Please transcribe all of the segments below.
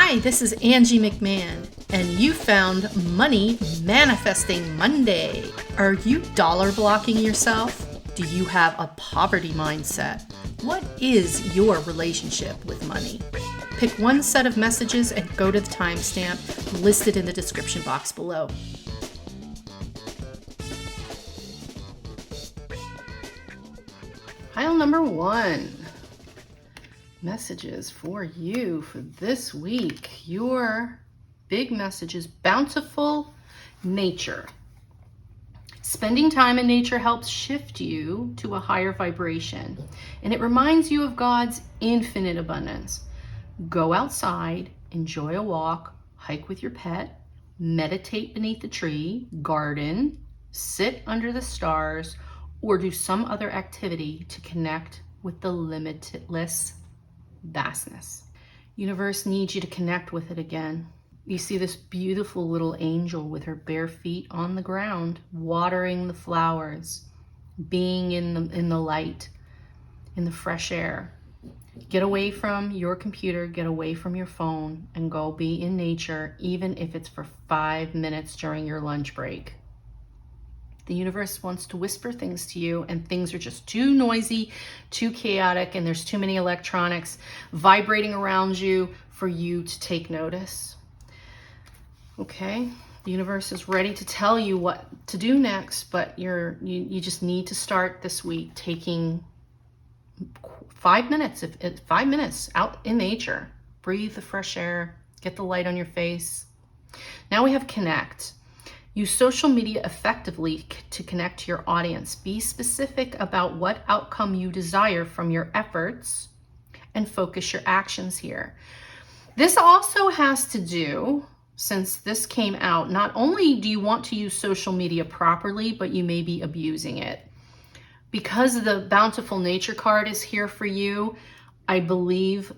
Hi, this is Angie McMann, and you found Money Manifesting Monday. Are you dollar blocking yourself? Do you have a poverty mindset? What is your relationship with money? Pick one set of messages and go to the timestamp listed in the description box below. Pile number 1. Messages for you for this week. Your big message is bountiful nature. Spending time in nature helps shift you to a higher vibration, and it reminds you of God's infinite abundance. Go outside, enjoy a walk, hike with your pet, meditate beneath a tree, garden, sit under the stars, or do some other activity to connect with the limitless vastness. Universe needs you to connect with it again. You see this beautiful little angel with her bare feet on the ground, watering the flowers, being in the light, in the fresh air. Get away from your computer, get away from your phone, and go be in nature, even if it's for 5 minutes during your lunch break. The universe wants to whisper things to you, and things are just too noisy, too chaotic, and there's too many electronics vibrating around you for you to take notice. Okay, the universe is ready to tell you what to do next, but you just need to start this week taking 5 minutes, 5 minutes out in nature. Breathe the fresh air, get the light on your face. Now we have connect. Use social media effectively to connect to your audience. Be specific about what outcome you desire from your efforts and focus your actions here. This also has to do, since this came out, not only do you want to use social media properly, but you may be abusing it. Because the bountiful nature card is here for you, I believe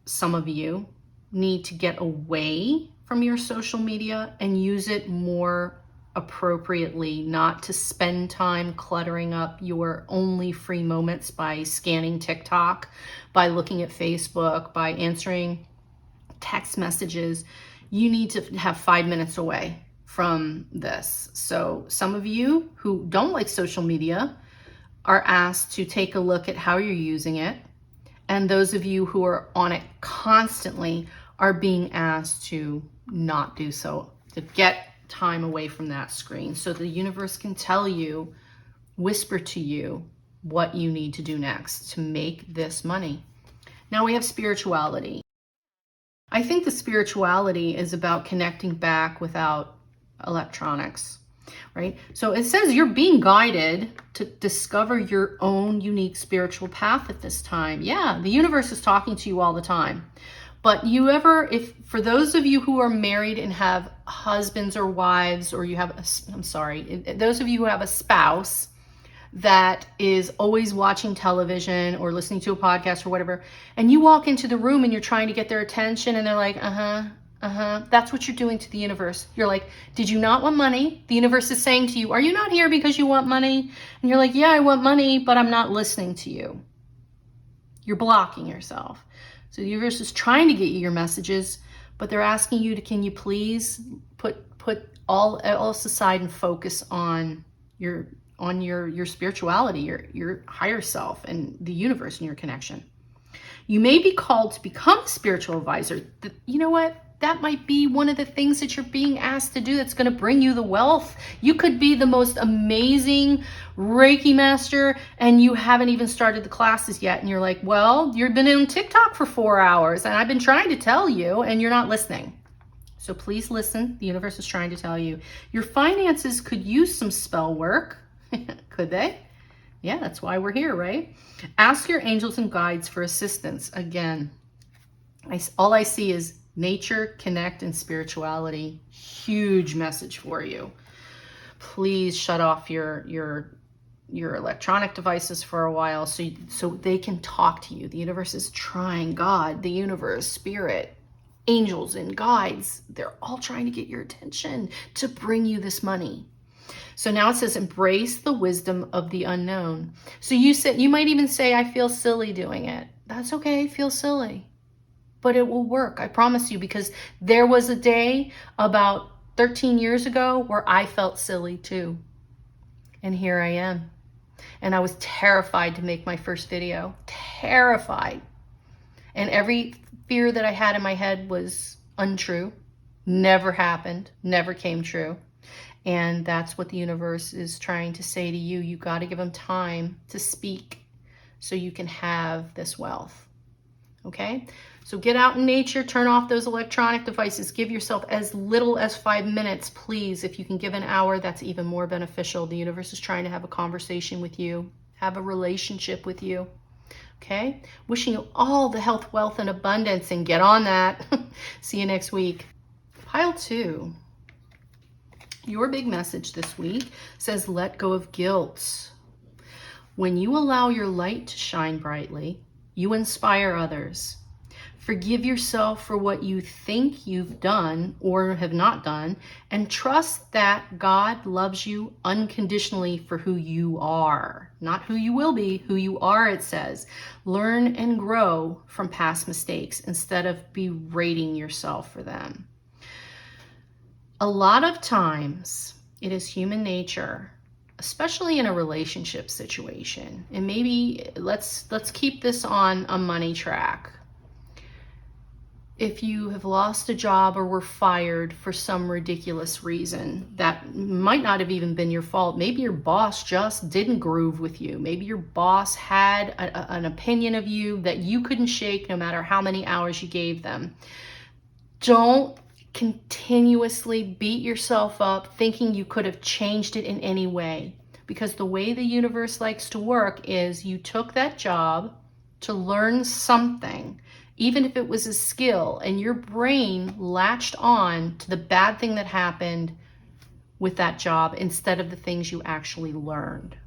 some of you need to get away from your social media and use it more appropriately, not to spend time cluttering up your only free moments by scanning TikTok, by looking at Facebook, by answering text messages. You need to have 5 minutes away from this. So some of you who don't like social media are asked to take a look at how you're using it. And those of you who are on it constantly are being asked to not do so, to get time away from that screen so the universe can tell you, whisper to you what you need to do next to make this money. Now we have spirituality. I think the spirituality is about connecting back without electronics, right? So it says you're being guided to discover your own unique spiritual path at this time. Yeah, the universe is talking to you all the time. But if for those of you who are married and have husbands or wives, or you have, those of you who have a spouse that is always watching television or listening to a podcast or whatever, and you walk into the room and you're trying to get their attention and they're like, that's what you're doing to the universe. You're like, did you not want money? The universe is saying to you, are you not here because you want money? And you're like, yeah, I want money, but I'm not listening to you. You're blocking yourself. So the universe is trying to get you your messages, but they're asking you to, can you please put all else aside and focus on your spirituality, your higher self, and the universe and your connection. You may be called to become a spiritual advisor. You know what? That might be one of the things that you're being asked to do that's going to bring you the wealth. You could be the most amazing Reiki master and you haven't even started the classes yet. And you're like, well, you've been on TikTok for 4 hours and I've been trying to tell you and you're not listening. So please listen. The universe is trying to tell you. Your finances could use some spell work. Could they? Yeah, that's why we're here, right? Ask your angels and guides for assistance. Again, all I see is nature, connect, and spirituality. Huge message for you. Please shut off your electronic devices for a while so they can talk to you. The universe is trying. God, the universe, spirit, angels, and guides, they're all trying to get your attention to bring you this money. So now it says, embrace the wisdom of the unknown. So you might even say, I feel silly doing it. That's okay. Feel silly. but it will work. I promise you, because there was a day about 13 years ago where I felt silly too. And here I am. And I was terrified to make my first video. Terrified. And every fear that I had in my head was untrue. Never happened. Never came true. And that's what the universe is trying to say to you. You got to give them time to speak so you can have this wealth. Okay? So get out in nature, turn off those electronic devices. Give yourself as little as 5 minutes, please. If you can give an hour, that's even more beneficial. The universe is trying to have a conversation with you, have a relationship with you. Okay? Wishing you all the health, wealth, and abundance, and get on that. See you next week. Pile 2. Your big message this week says, let go of guilt. When you allow your light to shine brightly, you inspire others. Forgive yourself for what you think you've done or have not done, and trust that God loves you unconditionally for who you are. Not who you will be, who you are, it says. Learn and grow from past mistakes instead of berating yourself for them. A lot of times, it is human nature, especially in a relationship situation, and maybe let's keep this on a money track. If you have lost a job or were fired for some ridiculous reason that might not have even been your fault, maybe your boss just didn't groove with you. Maybe your boss had an opinion of you that you couldn't shake no matter how many hours you gave them. Don't continuously beat yourself up thinking you could have changed it in any way, because the way the universe likes to work is you took that job to learn something, even if it was a skill, and your brain latched on to the bad thing that happened with that job instead of the things you actually learned.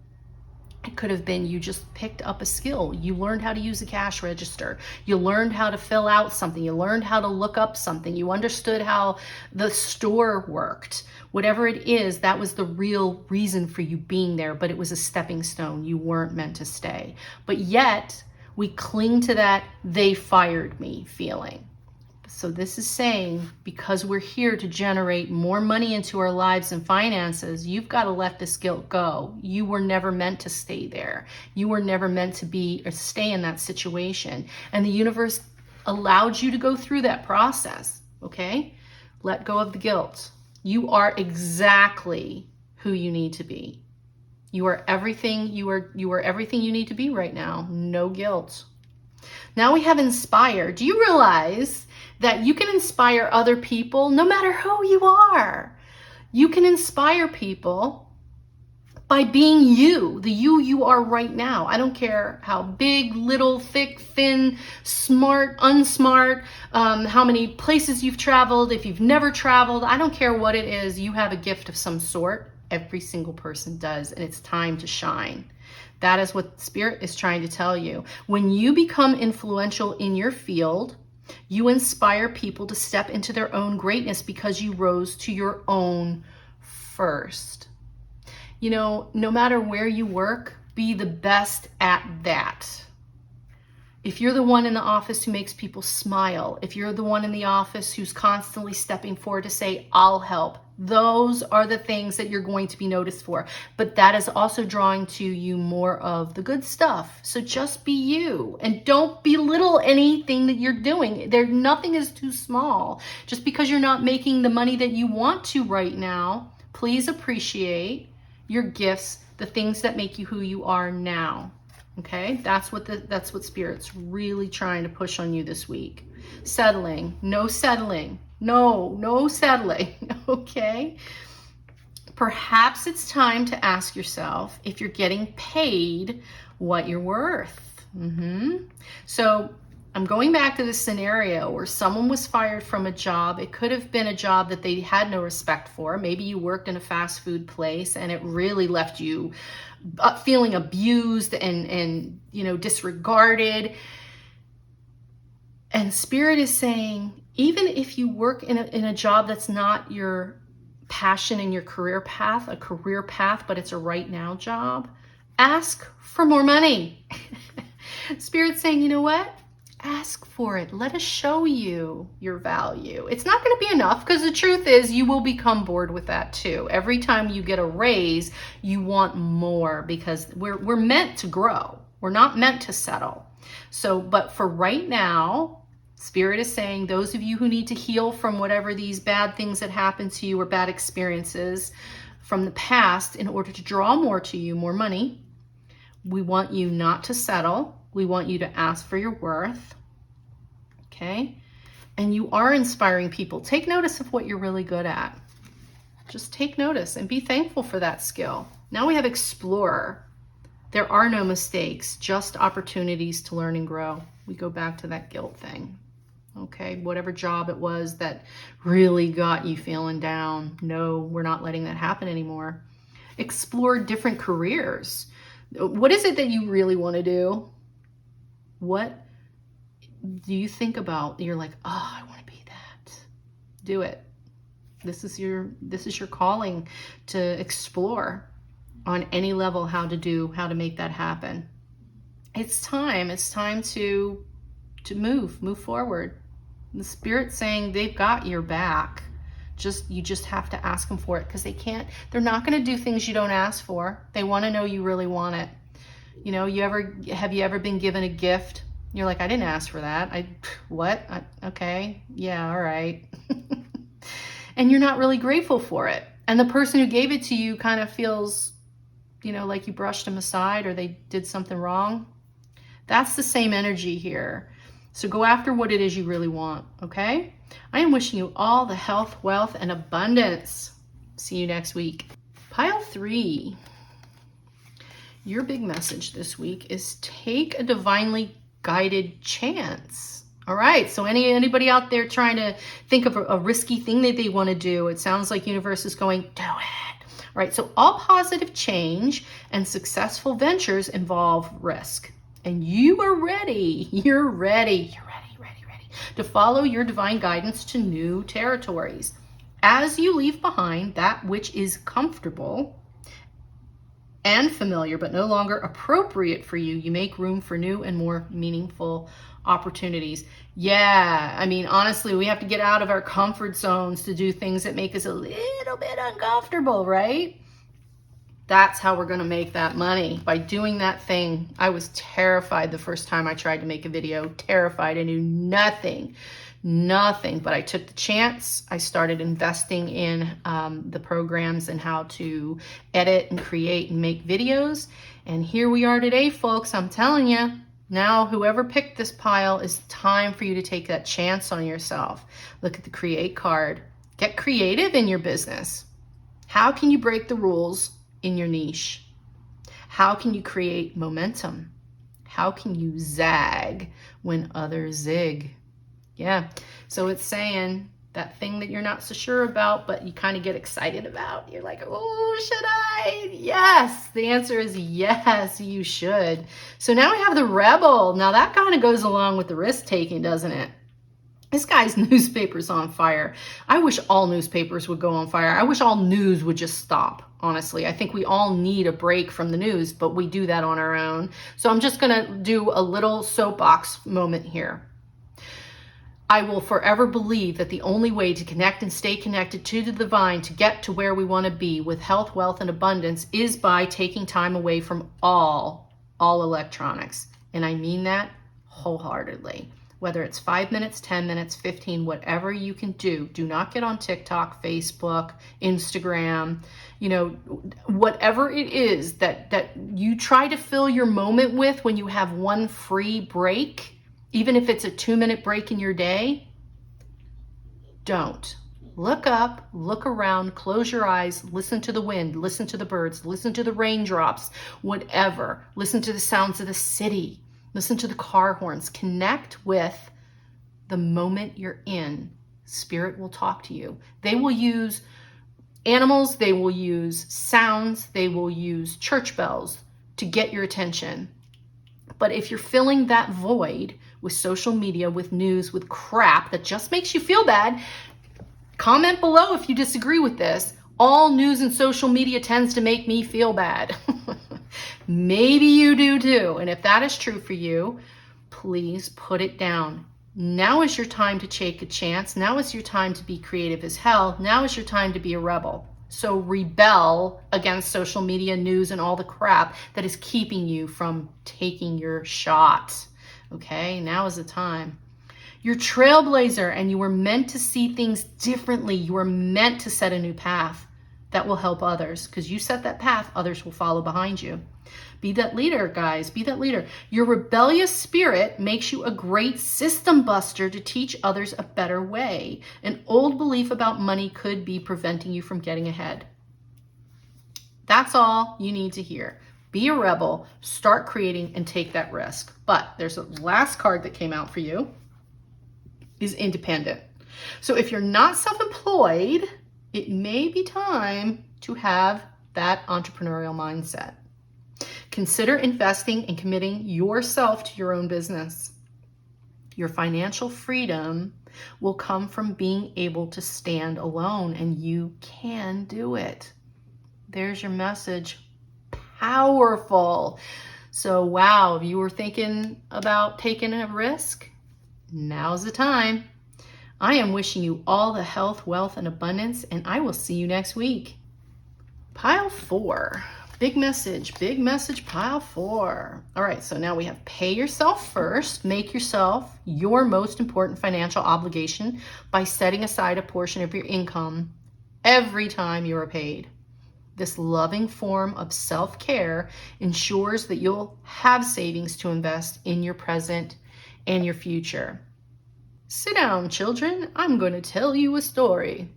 It could have been you just picked up a skill. You learned how to use a cash register. You learned how to fill out something. You learned how to look up something. You understood how the store worked. Whatever it is, that was the real reason for you being there, but it was a stepping stone. You weren't meant to stay. But yet, we cling to that "they fired me" feeling. So this is saying, because we're here to generate more money into our lives and finances, you've got to let this guilt go. You were never meant to stay there. You were never meant to be or stay in that situation. And the universe allowed you to go through that process, okay? Let go of the guilt. You are exactly who you need to be. You are everything you are everything you need to be right now. No guilt. Now we have inspire. Do you realize that you can inspire other people no matter who you are? You can inspire people by being you, the you are right now. I don't care how big, little, thick, thin, smart, unsmart, how many places you've traveled, if you've never traveled, I don't care what it is, you have a gift of some sort. Every single person does, and it's time to shine. That is what Spirit is trying to tell you. When you become influential in your field, you inspire people to step into their own greatness because you rose to your own first. You know, no matter where you work, be the best at that. If you're the one in the office who makes people smile, if you're the one in the office who's constantly stepping forward to say, I'll help, those are the things that you're going to be noticed for. But that is also drawing to you more of the good stuff. So just be you, and don't belittle anything that you're doing. Nothing is too small. Just because you're not making the money that you want to right now, please appreciate your gifts, the things that make you who you are now. Okay, that's what Spirit's really trying to push on you this week. Settling, no settling, no settling. Okay, perhaps it's time to ask yourself if you're getting paid what you're worth. So I'm going back to this scenario where someone was fired from a job. It could have been a job that they had no respect for. Maybe you worked in a fast food place and it really left you feeling abused and disregarded. And Spirit is saying, even if you work in a job that's not your passion and your career path, but it's a right now job, ask for more money. Spirit's saying, you know what? Ask for it. Let us show you your value. It's not going to be enough, because the truth is you will become bored with that too. Every time you get a raise, you want more, because we're meant to grow. We're not meant to settle. So, but for right now, Spirit is saying those of you who need to heal from whatever these bad things that happened to you or bad experiences from the past in order to draw more to you, more money, we want you not to settle. We want you to ask for your worth, okay? And you are inspiring people. Take notice of what you're really good at. Just take notice and be thankful for that skill. Now we have Explorer. There are no mistakes, just opportunities to learn and grow. We go back to that guilt thing, okay? Whatever job it was that really got you feeling down, no, we're not letting that happen anymore. Explore different careers. What is it that you really want to do? What do you think about? You're like, oh, I want to be that. Do it. This is your calling to explore on any level how to make that happen. It's time to move forward. The Spirit's saying they've got your back. You just have to ask them for it, because they're not going to do things you don't ask for. They want to know you really want it. You know, have you ever been given a gift? You're like, I didn't ask for that. Okay, yeah, all right. And you're not really grateful for it. And the person who gave it to you kind of feels, like you brushed them aside or they did something wrong. That's the same energy here. So go after what it is you really want, okay? I am wishing you all the health, wealth, and abundance. See you next week. Pile 3. Your big message this week is take a divinely guided chance. All right, so anybody out there trying to think of a risky thing that they want to do, it sounds like universe is going, do it. All right, so all positive change and successful ventures involve risk. And you are ready. You're ready to follow your divine guidance to new territories. As you leave behind that which is comfortable and familiar, but no longer appropriate for you, you make room for new and more meaningful opportunities. Yeah, I mean, honestly, we have to get out of our comfort zones to do things that make us a little bit uncomfortable, right? That's how we're going to make that money, by doing that thing. I was terrified the first time I tried to make a video, terrified. I knew nothing, but I took the chance. I started investing in the programs and how to edit and create and make videos. And here we are today, folks. I'm telling you, now whoever picked this pile, is time for you to take that chance on yourself. Look at the create card. Get creative in your business. How can you break the rules in your niche? How can you create momentum? How can you zag when others zig? Yeah, so it's saying that thing that you're not so sure about, but you kind of get excited about. You're like, oh, should I? Yes, the answer is yes, you should. So now we have the rebel. Now that kind of goes along with the risk taking, doesn't it? This guy's newspaper's on fire. I wish all newspapers would go on fire. I wish all news would just stop, honestly. I think we all need a break from the news, but we do that on our own. So I'm just going to do a little soapbox moment here. I will forever believe that the only way to connect and stay connected to the divine, to get to where we want to be with health, wealth, and abundance, is by taking time away from all electronics. And I mean that wholeheartedly. Whether it's 5 minutes, 10 minutes, 15, whatever you can do. Do not get on TikTok, Facebook, Instagram, whatever it is that you try to fill your moment with when you have one free break, even if it's a 2-minute break in your day. Don't. Look up, look around, close your eyes, listen to the wind, listen to the birds, listen to the raindrops, whatever. Listen to the sounds of the city. Listen to the car horns. Connect with the moment you're in. Spirit will talk to you. They will use animals. They will use sounds. They will use church bells to get your attention. But if you're filling that void with social media, with news, with crap that just makes you feel bad, comment below if you disagree with this. All news and social media tends to make me feel bad. Maybe you do too. And if that is true for you, please put it down. Now is your time to take a chance. Now is your time to be creative as hell. Now is your time to be a rebel. So rebel against social media, news, and all the crap that is keeping you from taking your shot. Okay, now is the time. You're trailblazer, and you were meant to see things differently. You were meant to set a new path that will help others, because you set that path, others will follow behind you. Be that leader, guys. Be that leader. Your rebellious spirit makes you a great system buster to teach others a better way. An old belief about money could be preventing you from getting ahead. That's all you need to hear. Be a rebel, start creating, and take that risk. But there's a last card that came out for you, is independent. So if you're not self-employed, it may be time to have that entrepreneurial mindset. Consider investing and committing yourself to your own business. Your financial freedom will come from being able to stand alone, and you can do it. There's your message. Powerful. So, wow, if you were thinking about taking a risk, now's the time. I am wishing you all the health, wealth, and abundance, and I will see you next week. Pile 4. Big message, pile 4. All right, so now we have pay yourself first. Make yourself your most important financial obligation by setting aside a portion of your income every time you are paid. This loving form of self-care ensures that you'll have savings to invest in your present and your future. Sit down, children. I'm going to tell you a story.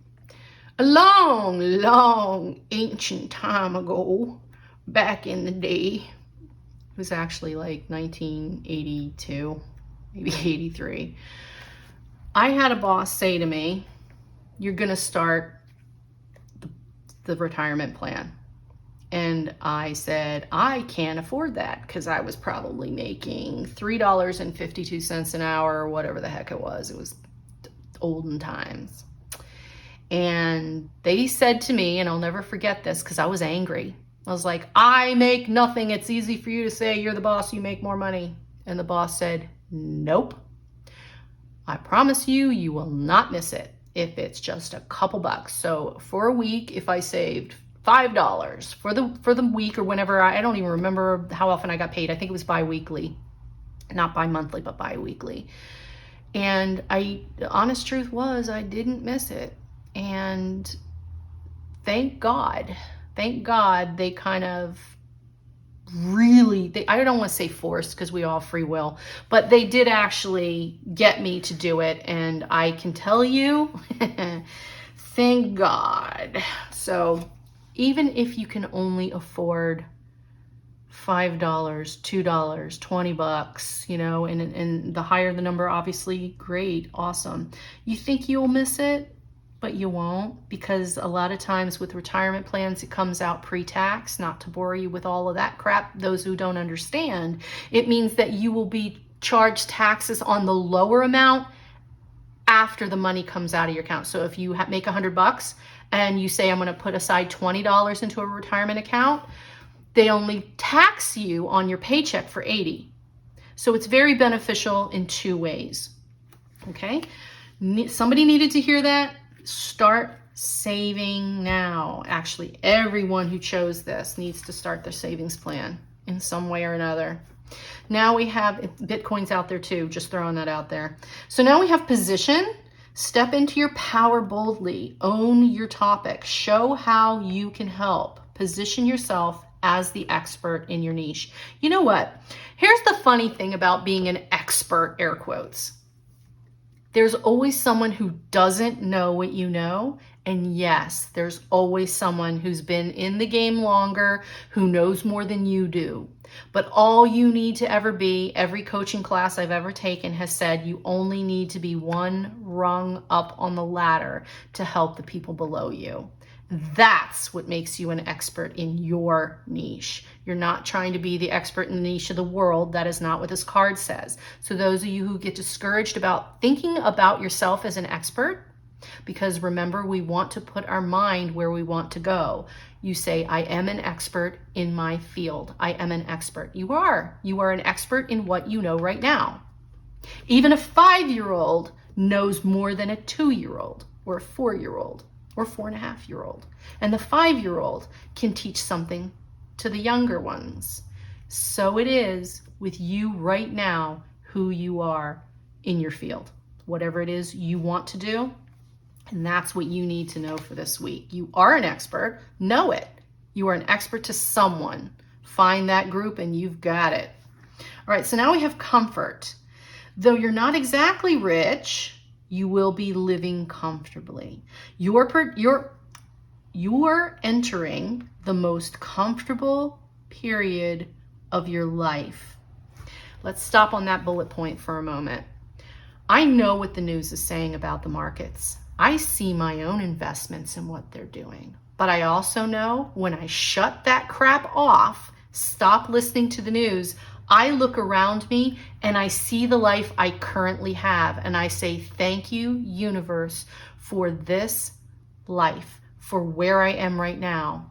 A long, long ancient time ago, back in the day, it was actually like 1982, maybe 83. I had a boss say to me, you're going to start the retirement plan. And I said, I can't afford that, because I was probably making $3.52 an hour or whatever the heck it was. It was olden times. And they said to me, and I'll never forget this because I was angry. I was like, I make nothing. It's easy for you to say you're the boss, you make more money. And the boss said, nope. I promise you, you will not miss it if it's just a couple bucks. So for a week, if I saved $5 for the week or whenever, I don't even remember how often I got paid. I think it was bi-weekly, not bi-monthly, but bi-weekly. And the honest truth was I didn't miss it. And thank God they kind of really, I don't want to say forced, because we all have free will, but they did actually get me to do it. And I can tell you, thank God. So even if you can only afford $5, $2, $20, and the higher the number, obviously, great, awesome. You think you'll miss it, but you won't, because a lot of times with retirement plans, it comes out pre-tax. Not to bore you with all of that crap, those who don't understand, it means that you will be charged taxes on the lower amount after the money comes out of your account. So if you make $100 and you say, I'm going to put aside $20 into a retirement account, they only tax you on your paycheck for $80. So it's very beneficial in two ways. Okay? Somebody needed to hear that. Start saving now. Actually, everyone who chose this needs to start their savings plan in some way or another. Now we have Bitcoin's out there too, just throwing that out there. So now we have position. Step into your power boldly. Own your topic. Show how you can help. Position yourself as the expert in your niche. You know what? Here's the funny thing about being an expert, air quotes. There's always someone who doesn't know what you know. And yes, there's always someone who's been in the game longer, who knows more than you do. But all you need to ever be, every coaching class I've ever taken has said, you only need to be one rung up on the ladder to help the people below you. That's what makes you an expert in your niche. You're not trying to be the expert in the niche of the world. That is not what this card says. So those of you who get discouraged about thinking about yourself as an expert, because remember, we want to put our mind where we want to go. You say, I am an expert in my field. I am an expert. You are an expert in what you know right now. Even a 5-year-old knows more than a 2-year-old or a 4-year-old or 4.5-year-old. And the 5-year-old can teach something to the younger ones. So it is with you right now, who you are in your field, whatever it is you want to do. And that's what you need to know for this week. You are an expert. Know it. You are an expert to someone. Find that group and you've got it. All right, so now we have comfort. Though you're not exactly rich, you will be living comfortably. You're entering the most comfortable period of your life. Let's stop on that bullet point for a moment. I know what the news is saying about the markets. I see my own investments in what they're doing. But I also know when I shut that crap off, stop listening to the news, I look around me and I see the life I currently have. And I say, thank you, universe, for this life, for where I am right now.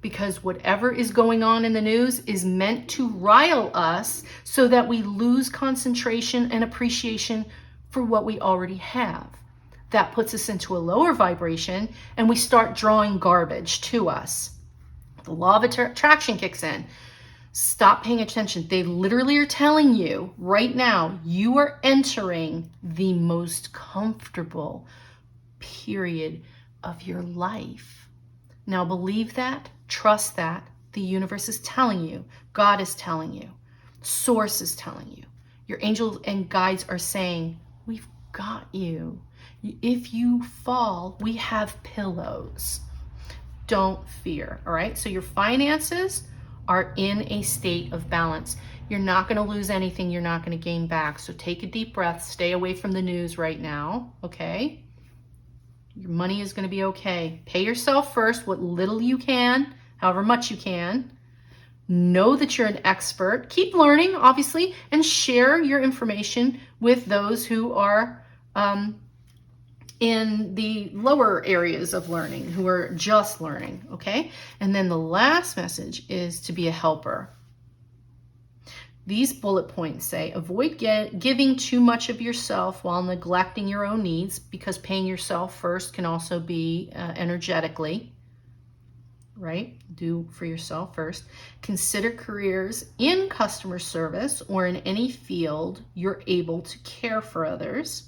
Because whatever is going on in the news is meant to rile us so that we lose concentration and appreciation for what we already have. That puts us into a lower vibration and we start drawing garbage to us. The law of attraction kicks in. Stop paying attention. They literally are telling you right now, you are entering the most comfortable period of your life. Now believe that, trust that. The universe is telling you, God is telling you, Source is telling you, your angels and guides are saying, we've got you. If you fall, we have pillows. Don't fear, all right? So your finances are in a state of balance. You're not going to lose anything. You're not going to gain back. So take a deep breath. Stay away from the news right now, okay? Your money is going to be okay. Pay yourself first, what little you can, however much you can. Know that you're an expert. Keep learning, obviously, and share your information with those who are in the lower areas of learning, who are just learning, okay? And then the last message is to be a helper. These bullet points say, avoid giving too much of yourself while neglecting your own needs, because paying yourself first can also be energetically, right? Do for yourself first. Consider careers in customer service or in any field you're able to care for others.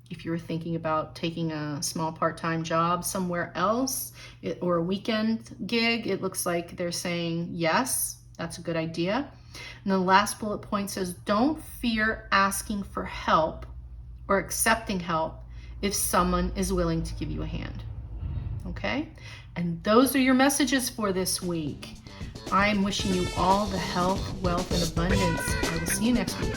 If you're thinking about taking a small part-time job somewhere else or a weekend gig, it looks like they're saying, yes, that's a good idea. And the last bullet point says, don't fear asking for help or accepting help if someone is willing to give you a hand. Okay? And those are your messages for this week. I am wishing you all the health, wealth, and abundance. I will see you next week.